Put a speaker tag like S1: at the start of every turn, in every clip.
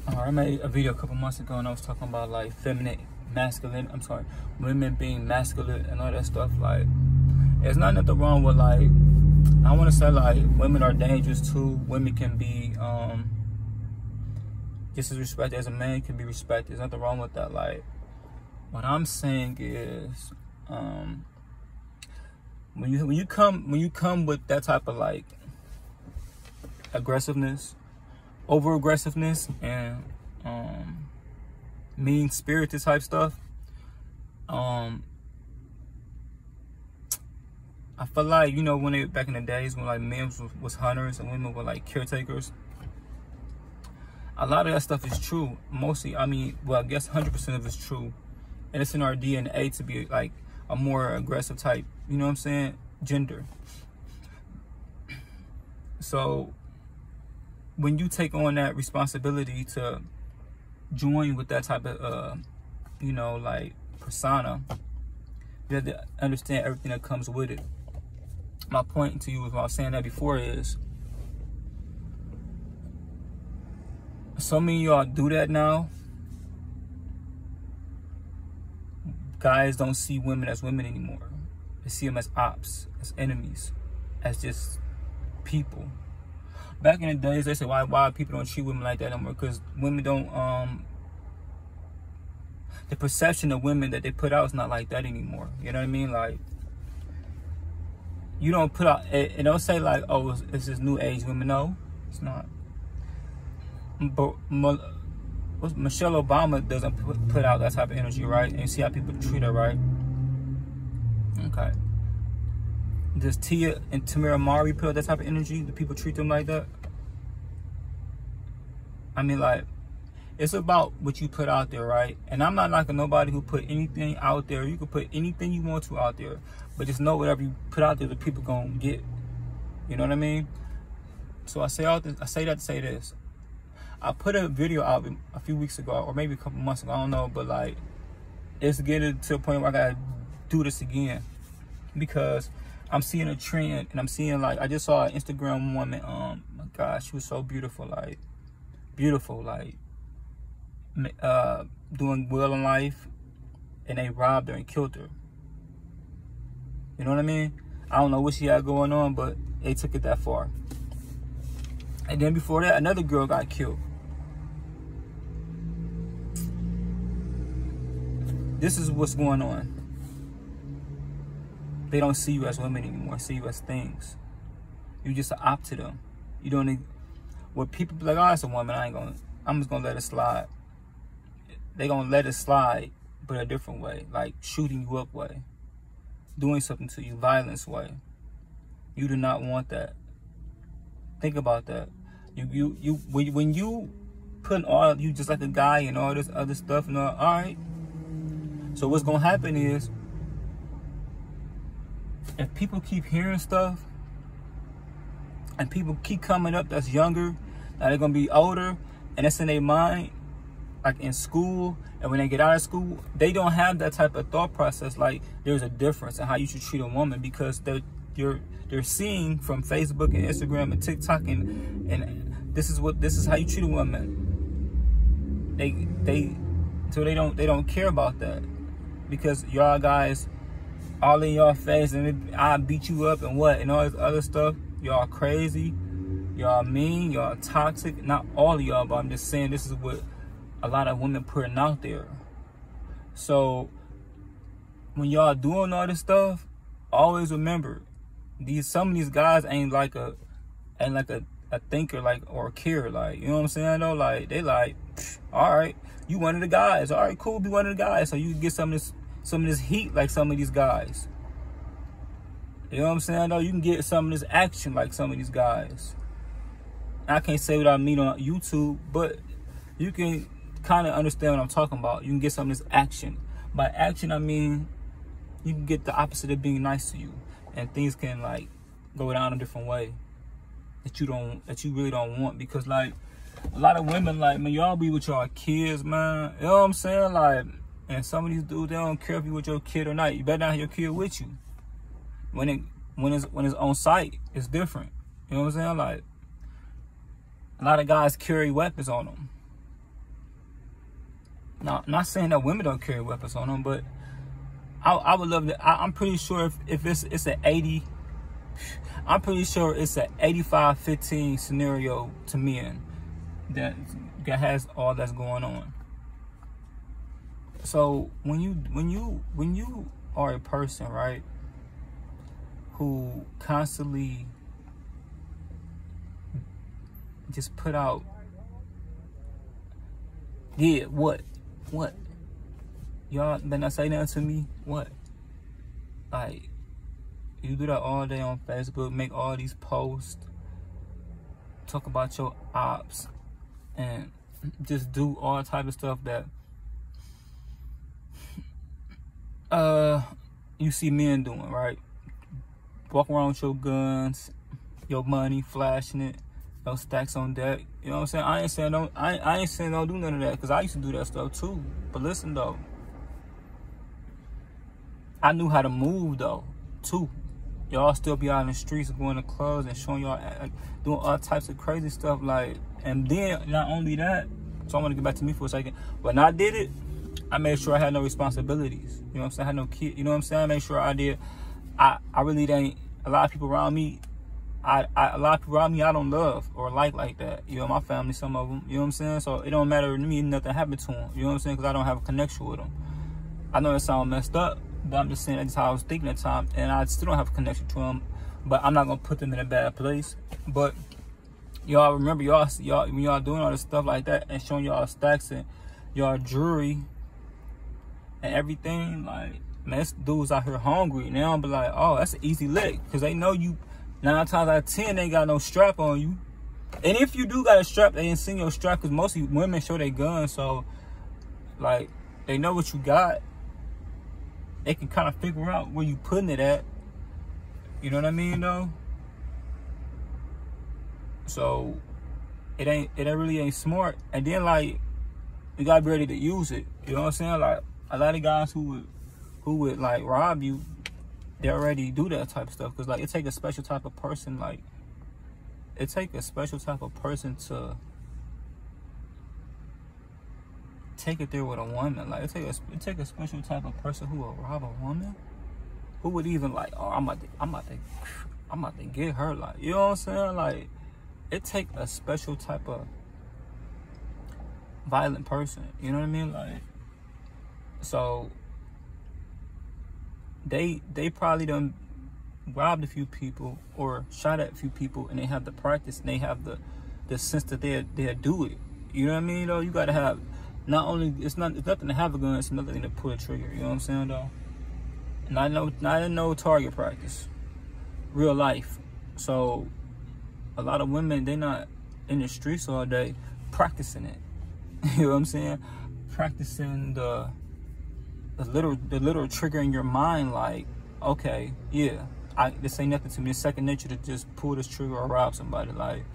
S1: I made a video a couple months ago and I was talking about like women being masculine and all that stuff. Like, there's nothing wrong with, like, I want to say, like, women are dangerous too. Women can be just as respected as a man can be respected. There's nothing wrong with that. Like, what I'm saying is, when you come with that type of like aggressiveness, over aggressiveness, and mean spirited type stuff, I feel like, you know, when they back in the days when like men was hunters and women were like caretakers, a lot of that stuff is true. Mostly, I mean, well, I guess 100% of it's true, and it's in our DNA to be like a more aggressive type, you know what I'm saying, gender. So when you take on that responsibility to join with that type of you know, like, persona, you have to understand everything that comes with it. My point to you, what I was saying that before, is so many of y'all do that now. Guys don't see women as women anymore. They see them as ops, as enemies, as just people. Back in the days, they say why people don't treat women like that anymore, because women don't, the perception of women that they put out is not like that anymore. You know what I mean? Like, you don't put out, and don't say like, oh, it's this new age women. No, it's not. But Michelle Obama doesn't put out that type of energy, right? And you see how people treat her, right? Okay. Does Tia and Tamara Mari put out that type of energy? Do people treat them like that? I mean, like, it's about what you put out there, right? And I'm not knocking nobody who put anything out there. You can put anything you want to out there, but just know whatever you put out there, the people gonna get. You know what I mean? So I say that to say this. I put a video out a few weeks ago, or maybe a couple months ago, I don't know, but like, it's getting to a point where I gotta do this again, because I'm seeing a trend, and I'm seeing, like, I just saw an Instagram woman, my gosh, she was so beautiful, like, doing well in life, and they robbed her and killed her. You know what I mean? I don't know what she had going on, but they took it that far. And then before that, another girl got killed. This is what's going on. They don't see you as women anymore. See you as things. You just opt to them. You don't need, what people be like, oh, it's a woman, I'm just gonna let it slide. They gonna let it slide, but a different way, like shooting you up way, doing something to you, violence way. You do not want that. Think about that. When you put all, you just like a guy and all this other stuff and all right. So what's gonna happen is, if people keep hearing stuff and people keep coming up that's younger, now they're gonna be older, and that's in their mind, like in school, and when they get out of school, they don't have that type of thought process. Like, there's a difference in how you should treat a woman, because they're seeing from Facebook and Instagram and TikTok, and this is how you treat a woman. They don't care about that, because y'all guys all in y'all face, and I beat you up and what and all this other stuff. Y'all crazy, y'all mean, y'all toxic. Not all of y'all, but I'm just saying this is what a lot of women putting out there. So when y'all doing all this stuff, always remember, some of these guys ain't like a thinker, like, or a care, like, you know what I'm saying though? Like, they like, all right, you one of the guys, all right, cool, be one of the guys, so you can get some of this heat like some of these guys. You know what I'm saying though? You can get some of this action like some of these guys. I can't say what I mean on YouTube, but you can kind of understand what I'm talking about. You can get some of this action. By action, I mean you can get the opposite of being nice to you, and things can like go down a different way that you really don't want. Because like a lot of women, like, man, y'all be with y'all kids, man. You know what I'm saying? Like, and some of these dudes, they don't care if you with your kid or not. You better not have your kid with you. When it's on site, it's different. You know what I'm saying? Like, a lot of guys carry weapons on them. Now, not saying that women don't carry weapons on them, but I would love to. I'm pretty sure if it's an 80, I'm pretty sure it's an 85-15 scenario to men that has all that's going on. So when you are a person, right, who constantly just put out, yeah, what? Y'all better not say nothing to me. What? Like, you do that all day on Facebook, make all these posts, talk about your ops, and just do all type of stuff that you see men doing, right? Walk around with your guns, your money, flashing it, no stacks on deck. You know what I'm saying? I ain't saying don't do none of that, because I used to do that stuff too. But listen though, I knew how to move though too. Y'all still be out in the streets, going to clubs and showing y'all, doing all types of crazy stuff. Like, and then not only that, so I want to get back to me for a second. When I did it, I made sure I had no responsibilities. You know what I'm saying? I had no kid. You know what I'm saying? I made sure I did. I really didn't. A lot of people around me, a lot of people around me I don't love or like that. You know, my family, some of them. You know what I'm saying? So it don't matter to me. Nothing happened to them. You know what I'm saying? Because I don't have a connection with them. I know that sounds messed up, but I'm just saying that's how I was thinking at the time, and I still don't have a connection to them. But I'm not gonna put them in a bad place. But y'all remember, y'all when y'all doing all this stuff like that and showing y'all stacks and y'all jewelry and everything, like, man, this dude's out here hungry. Now I'm be like, oh, that's an easy lick, because they know you 9 times out of 10 they ain't got no strap on you. And if you do got a strap, they ain't seen your strap, because most women show their guns, so like they know what you got. They can kind of figure out where you putting it at. You know what I mean, though? So it really ain't smart. And then, like, you gotta be ready to use it. You know what I'm saying? Like, a lot of guys who would like rob you, they already do that type of stuff. Because, like, it take a special type of person. Like, it take a special type of person to take it there with a woman. Like, it take a special type of person who will rob a woman, who would even like, oh, I'm about to get her. Like, you know what I'm saying? Like, it take a special type of violent person. You know what I mean? Like, so they probably done robbed a few people or shot at a few people, and they have the practice and they have the sense that they'll do it. You know what I mean? Though, you gotta have. Not only, it's nothing to have a gun, it's another thing to pull a trigger. You know what I'm saying, though? And not in no target practice, real life. So a lot of women, they're not in the streets all day practicing it. You know what I'm saying? Practicing the little trigger in your mind, like, okay, yeah, this ain't nothing to me. It's second nature to just pull this trigger or rob somebody. Like,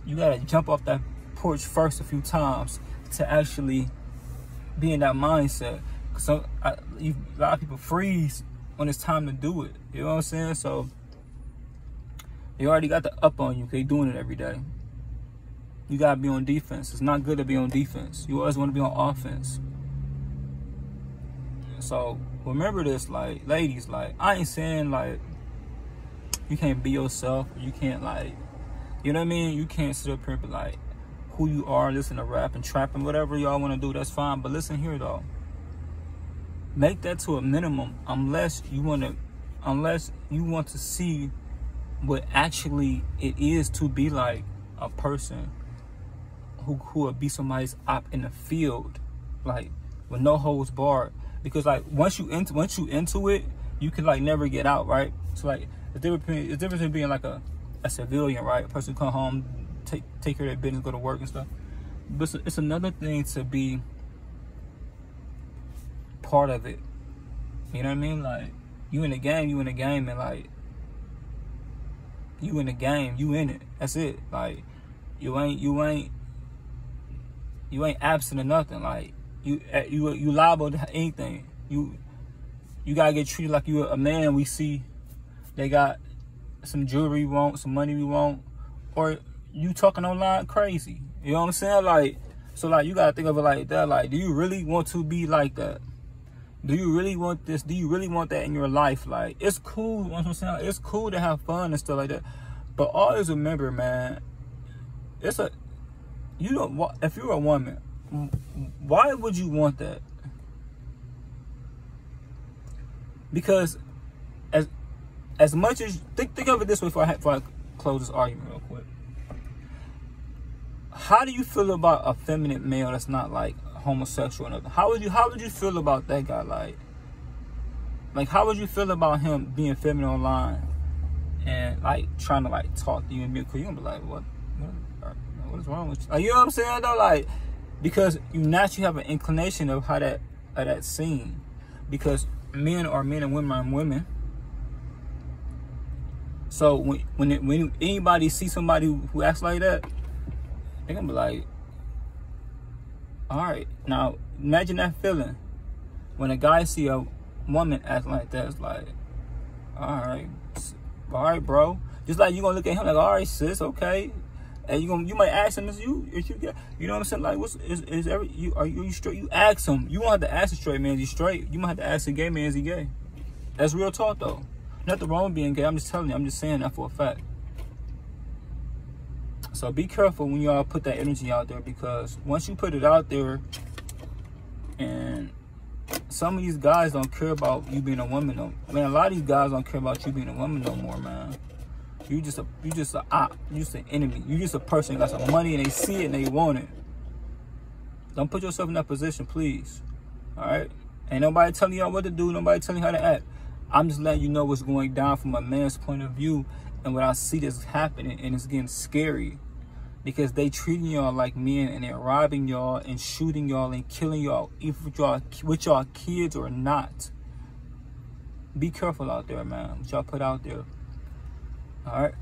S1: you gotta jump off that porch first a few times to actually be in that mindset. So a lot of people freeze when it's time to do it. You know what I'm saying? So they already got the up on you. They doing it every day. You gotta be on defense. It's not good to be on defense. You always want to be on offense. So remember this, like, ladies, like, I ain't saying like you can't be yourself. You can't, like, you know what I mean? You can't sit up here and be like who you are, listen to rap and trap and whatever y'all want to do, that's fine. But listen here though, make that to a minimum, unless you want to see what actually it is to be like a person who would be somebody's op in the field, like with no holds barred. Because like once you into it, you can like never get out, right? So like the difference between being like a civilian, right? A person who come home, take care of their business, go to work and stuff. But it's another thing to be part of it. You know what I mean? Like, you in the game, and like, you in the game, you in it. That's it. Like, you ain't absent or nothing. Like, you liable to anything. You gotta get treated like you a man. We see they got some jewelry we want, some money we want, or you talking online crazy. You know what I'm saying? Like, So like, you gotta think of it like that. Like, do you really want to be like that? Do you really want this? Do you really want that in your life? Like, it's cool. You know what I'm saying? It's cool to have fun and stuff like that. But always remember, man, if you're a woman, why would you want that? Because as much as think of it this way before I close this argument real quick. How do you feel about a feminine male that's not like homosexual or nothing? How would you feel about that guy? Like how would you feel about him being feminine online and like trying to like talk to you and be cool? You're gonna be like, what is wrong with you? Like, you know what I'm saying though? Like, because you naturally have an inclination of how that scene. Because men are men and women are women. So when anybody sees somebody who acts like that, they're gonna be like, all right. Now imagine that feeling when a guy see a woman acting like that. It's like, all right, bro. Just like you gonna look at him like, all right, sis, okay. And you might ask him, you know what I'm saying? Like, are you straight? You ask him. You won't have to ask a straight man, is he straight? You might have to ask a gay man, is he gay? That's real talk though. Nothing wrong with being gay. I'm just telling you. I'm just saying that for a fact. So be careful when y'all put that energy out there, because once you put it out there, and some of these guys don't care about you being a woman no more. Man, a lot of these guys don't care about you being a woman no more, man. You just an enemy. You just a person that got some money and they see it and they want it. Don't put yourself in that position, please. All right? Ain't nobody telling y'all what to do. Nobody telling you how to act. I'm just letting you know what's going down from a man's point of view, and what I see that's happening, and it's getting scary because they treating y'all like men, and they're robbing y'all and shooting y'all and killing y'all, even with y'all kids or not. Be careful out there, man. What y'all put out there. All right.